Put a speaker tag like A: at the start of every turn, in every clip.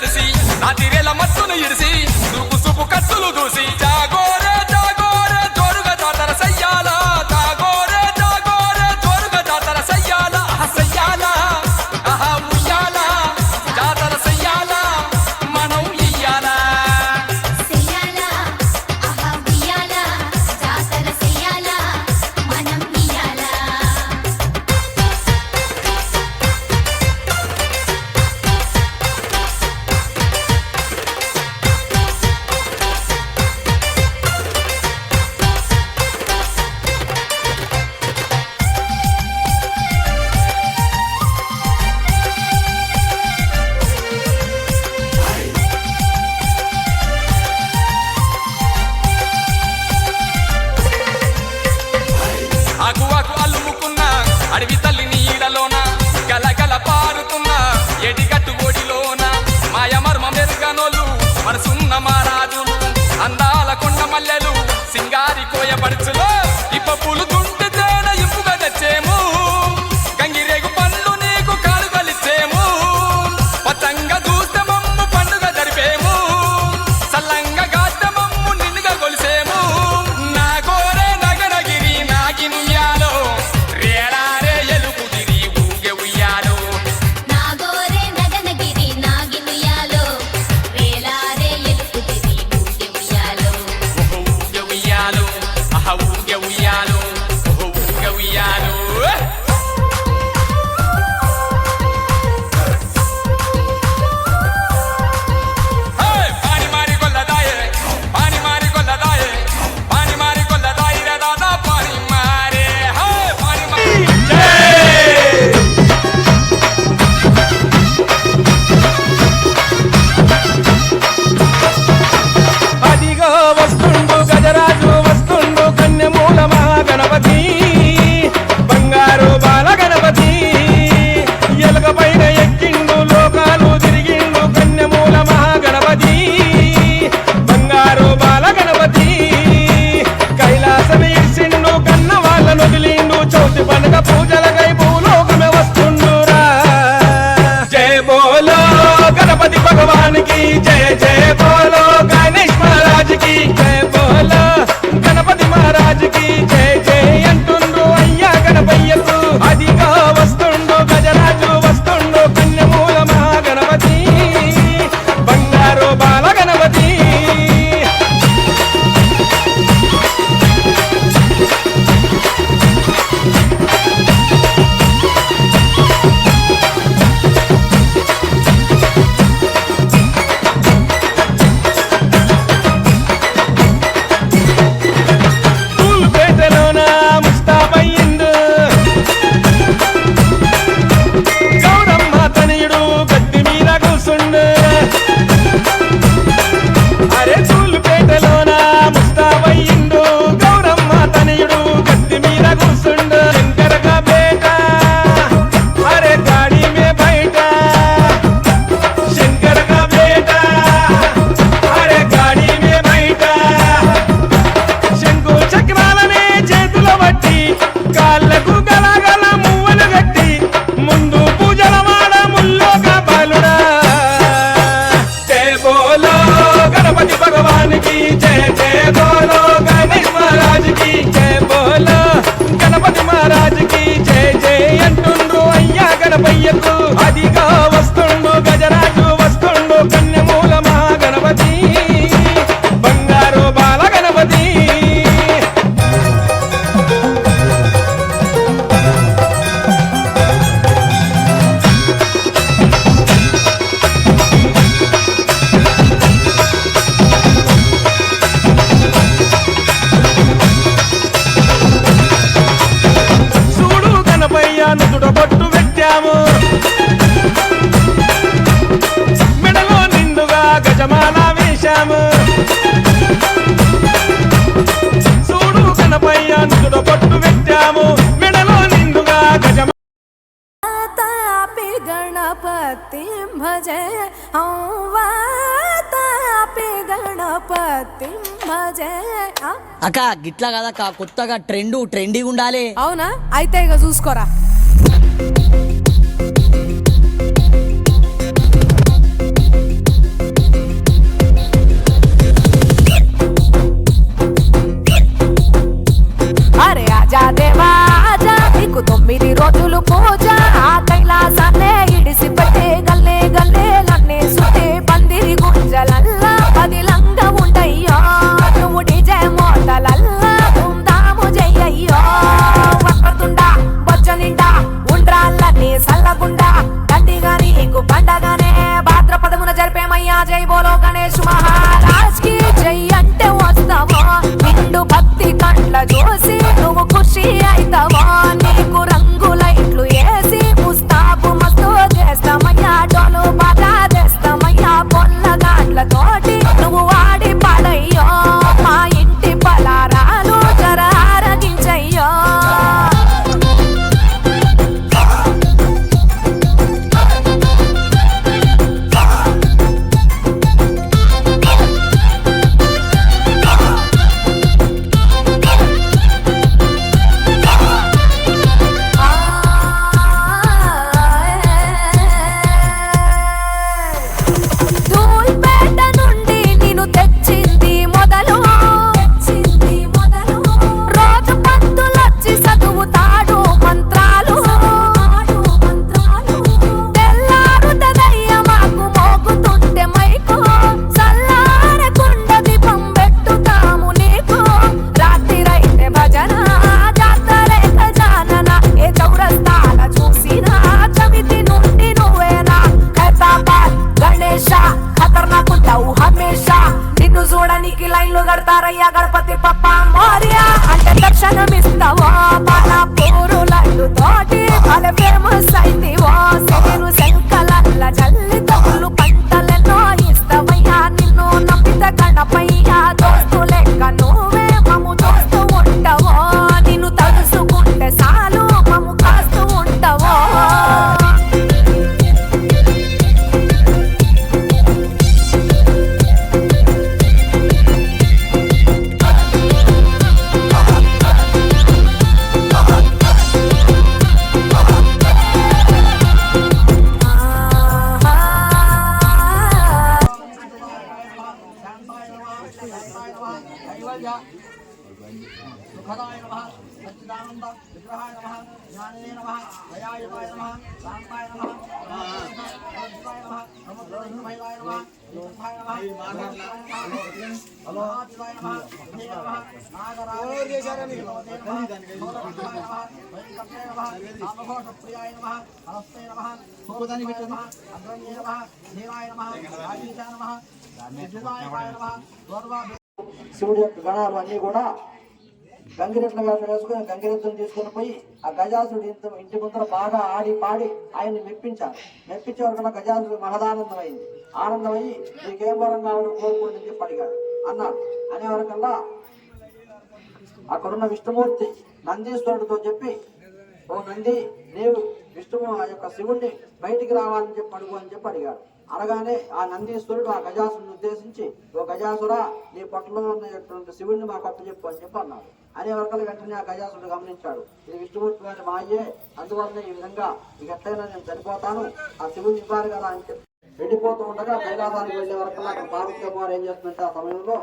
A: మెరిసి నాతిరేల మత్తును ఇడిసి సూపు సూపు కత్తులు దూసి జాగోరే జాగోరే జోరుగా జాతర సయ్యాల జాగోరే జాగోరే జోరుగా జాతర సయ్యాల సయ్యాల ఆహా ఉయ్యాల జాతర సయ్యాల మనం ఇయ్యాల
B: సయ్యాల ఆహా ఉయ్యాల జాతర సయ్యాల మనం ఇయ్యాల
A: ఆకు ఆకు అల్లుముకున్న అడవి తల్లి నీడలోన గలగల పారుతున్న ఎడిగట్టు ఒడిలోన మాయ మర్మ మెరుగనోళ్ళు మనసున్న మారాజులు అందాల కొండ మల్లెలు సింగారి కోయపడుచులో ఇప్ప పూలు తుంటి తేన ఇంపుగా తెచ్చేము గంగిరేగు పండ్లు నీకు కానుకలిచ్చేము పచ్చంగా చూస్తే మమ్ము పండుగ జరిపేము సల్లంగా గాస్తే మమ్ము నిన్నుగా కొలిసేము నా గోరే నగరగిరి నాగినుయ్యాలో రేరారే ఎలుగుదిరి ఊగే ఉయ్యాలో
B: నాగోరే నగనగిరి నాగినుయాలో వేలారే ఎలుకుదిరి ఊగే ఉయ్యాలో
A: ఊగే ఉయ్యాలో ఆహా ఊగే ఉయ్యాలో ఊగే ఉయ్యాలో పాని మారి కొల్లదాయే పాని మారి కొల్లదాయే పాని మారి కొల్లదాయి రే దాదా పాని మారే పాని మారి
C: అదిగో వస్తుండు గజరాజు వస్తుండు కన్యమూల మహాగణపతి బంగారు బాల గణపతి ఎలుక పైన ఎక్కిండు లోకాలు తిరిగిండు కన్యమూల మహాగణపతి బంగారు బాల గణపతి కైలాసం ఇడిసిండు కన్న వాళ్ళను వదిలిండు చౌతి పండుగ పూజలకై భూలోకమే వస్తుండురా జయ బోలో గణపతి భగవానికి జయ జయ బోలో గణేష్ महाराज की जय बोलो गणपति महाराज की जय जय अंटुंडु अय्या गणपయ్యకు అదిగా వస్తుండు గజరాజు వస్తుండు కన్యమూల మహాగణపతి బంగారు బాల గణపతి తూలుపేటలోన ముస్తాబయ్యిండు గౌరమ్మ తనయుడు గట్టి మీద కూసుండు అరే తూలుపేటలోన ముస్తాబయ్యిండు గౌరమ్మ తనయుడు గట్టి మీద కూసుండు శంకరక బేట అరే గాడి మే బయట శంకరక బేట అరే గాడి మే బయట శంకు చక్రాలనే చేతుల బట్టి కాళ్ళకు గలగల మువ్వలు గట్టి ముందు పూజల వాడ ముల్లోక బాలుడా జయ బోలో గణపతి భగవానికి జయ జయ బోలో గణేష్ మహారాజుకి జయ బోలో గణపతి మహారాజుకి జయ జయ అంటుండ్రు అయ్యా గణపయ్యకు అదిగా వస్తుండు గజరాజు వస్తుండు కన్యమూల మహాగణపతి బంగారు బాల గణపతి చూడు గణపయ్య నుదుట బొట్టు పెట్టాము మెడలో నిండుగా గజమాల వేశాము చూడు గణపయ్య నుదుట బొట్టు పెట్టాము మెడలో నిండుగా గజమాల
D: तापि गणपति भजे तापि गणपति भजे
E: అక్క గిట్లా కదక్క కొత్తగా ట్రెండీ ఉండాలి.
D: అవునా అయితే ఇక చూసుకోరా.
F: శివుడి యొక్క గణాలు అన్ని కూడా గంగిరెద్దుల వేషం వేసుకుని గంగిరెద్దును తీసుకుని పోయి ఆ గజాసుడి ఇంటి ముందర బాగా ఆడి పాడి ఆయన్ని మెప్పించారు. మెప్పించే వరకు గజాసుడి మహదానందమైంది. ఆనందమయ్యి నీకేం వరం కావాలని కోరుకోండి చెప్పి అడిగాడు. అన్నాడు. అనే వరకల్లా అక్కడున్న విష్ణుమూర్తి నందీశ్వరుడితో చెప్పి, ఓ నంది, నీవు విష్ణువు ఆ యొక్క శివుణ్ణి బయటికి రావాలని చెప్పి అడుగు అని చెప్పి అడిగాడు. అనగానే ఆ నందీశ్వరుడు ఆ గజాసుని ఉద్దేశించి, ఓ గజాసురా, నీ పొట్టలో ఉన్నటువంటి శివుణ్ణి మాకు అప్పచెప్పు అని చెప్పి అన్నాడు. అనే వరకలు వెంటనే ఆ గజాసుడు గమనించాడు, ఇది విష్ణుమూర్తి వారి మాయే, అందువల్లనే ఈ విధంగా ఇక ఎట్లయినా నేను చనిపోతాను, ఆ శివుని ఇవ్వాలి కదా అని చెప్పి వెళ్ళిపోతూ ఉండగా కైలాసానికి వెళ్లే వరకల్లా అక్కడ పార్వతీ వారు ఏం చేస్తుందంటే ఆ సమయంలో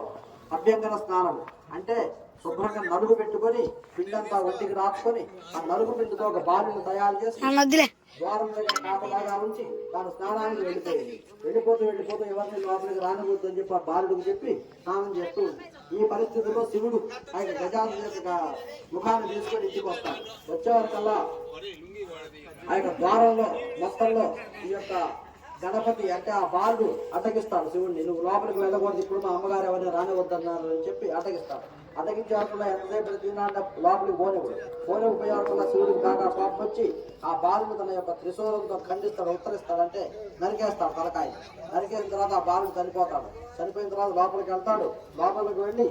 F: అభ్యంకర స్నానం అంటే శుభ్రంగా నలుగు పెట్టుకొని పిండంతా ఒంటికి రాసుకొని ఆ నలుగు పిండితో ఒక బాలుని తయారు చేసి ద్వారం దగ్గర కాపలాగా ఉంచి తాను స్నానానికి వెళ్ళిపోతూ ఎవరిని లోపలికి రానివద్దు అని చెప్పి ఆ బాలుడికి చెప్పి స్నానం చేస్తూ ఉంది. ఈ పరిస్థితుల్లో శివుడు ఆ యొక్క గజాసుడి యొక్క ముఖాన్ని తీసుకొని ఇంటికి వస్తాడు. వచ్చేవరకల్లా ఆ యొక్క ద్వారంలో మొత్తంలో ఈ యొక్క గణపతి అంటే ఆ బాలుడు అటగిస్తాడు శివుడిని. నువ్వు లోపలికి వెళ్ళకూడదు, ఇప్పుడు మా అమ్మగారు ఎవరైనా రానివద్దన్నారు అని చెప్పి అటగిస్తాడు. అటగించే వరకులా ఎంతసేపు తిన్నాక లోపలికి పోనివ్వకపోయే వరకులా శివుడికి బాగా కోపం వచ్చి ఆ బాలుడు తన యొక్క త్రిశూలంతో ఖండిస్తాడు, ఉత్తరిస్తాడు, నరికేస్తాడు తలకాయ. నరికేసిన తర్వాత ఆ బాలుడు చనిపోతాడు. చనిపోయిన తర్వాత లోపలికి వెళ్తాడు. లోపలికి వెళ్ళి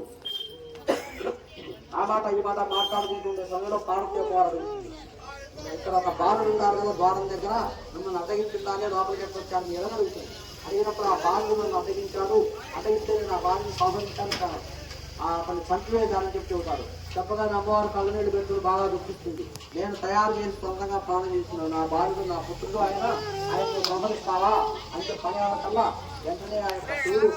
F: ఆ మాట ఈ మాట మాట్లాడుకుంటుండే సమయంలో పార్వతీ పోరాడు. ఇక్కడ ఒక బాలుడు ఉన్నారు కదా ద్వారం దగ్గర, మిమ్మల్ని అడ్డగించిందానే లోపలికి వచ్చాను ఎలా అడుగుతుంది. అడిగినప్పుడు ఆ బాలుడు నన్ను అడ్డగించాడు, అడ్డగిస్తే నేను ఆ బాలుని సంహరించాను, అతను చంపివేశాలని చెప్పి చెబుతాడు. చెప్పగానే అమ్మవారు కళ్ళనీళ్ళు పెట్టుకుని బాగా దుఃఖిస్తుంది. నేను తయారు చేసి సొంతంగా ప్రాణం చేస్తున్నాను, నా బాలుడు నా పుత్రుడు, ఆయనకు సంహరిస్తావా అంటే పని కల్లా వెంటనే ఆ యొక్క శివుడు